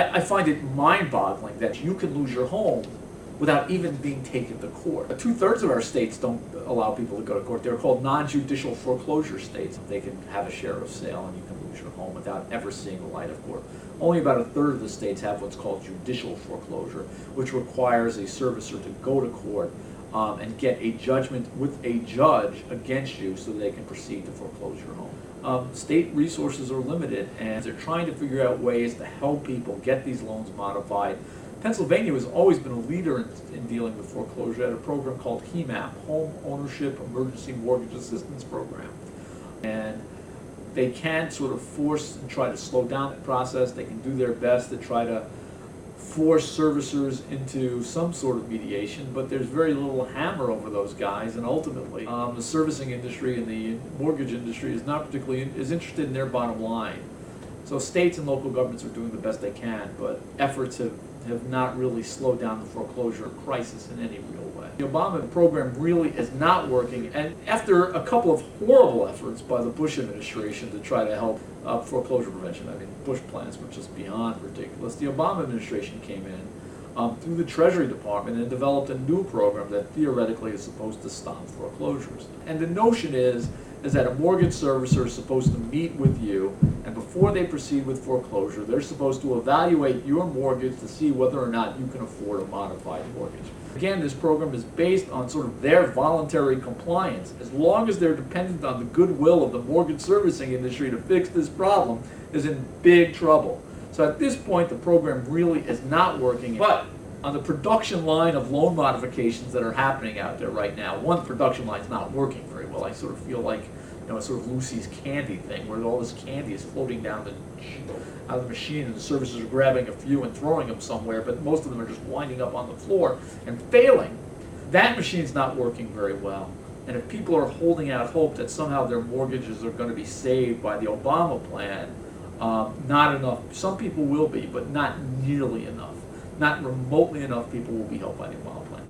I find it mind-boggling that you can lose your home without even being taken to court. 2/3 of our states don't allow people to go to court. They're called non-judicial foreclosure states. They can have a share of sale and you can lose your home without ever seeing the light of court. Only about 1/3 of the states have what's called judicial foreclosure, which requires a servicer to go to court and get a judgment with a judge against you so they can proceed to foreclose your home. State resources are limited, and they're trying to figure out ways to help people get these loans modified. Pennsylvania has always been a leader in dealing with foreclosure. It had a program called HEMAP, Home Ownership Emergency Mortgage Assistance Program. And they can sort of force and try to slow down the process. They can do their best to try to force servicers into some sort of mediation, but there's very little hammer over those guys, and ultimately the servicing industry and the mortgage industry is not particularly is interested in their bottom line. So states and local governments are doing the best they can, but efforts have not really slowed down the foreclosure crisis in any real way. The Obama program really is not working, and after a couple of horrible efforts by the Bush administration to try to help foreclosure prevention, I mean, Bush plans were just beyond ridiculous. The Obama administration came in through the Treasury Department and developed a new program that theoretically is supposed to stop foreclosures. And the notion is that a mortgage servicer is supposed to meet with you, and before they proceed with foreclosure, they're supposed to evaluate your mortgage to see whether or not you can afford a modified mortgage. Again, this program is based on sort of their voluntary compliance. As long as they're dependent on the goodwill of the mortgage servicing industry to fix this problem, is in big trouble. So at this point, the program really is not working. But on the production line of loan modifications that are happening out there right now, one production line is not working very well. I sort of feel like, you know, a sort of Lucy's candy thing where all this candy is floating down out of the machine and the servicers are grabbing a few and throwing them somewhere, but most of them are just winding up on the floor and failing. That machine's not working very well. And if people are holding out hope that somehow their mortgages are going to be saved by the Obama plan, not enough. Some people will be, but not nearly enough. Not remotely enough people will be helped by the Obama plan.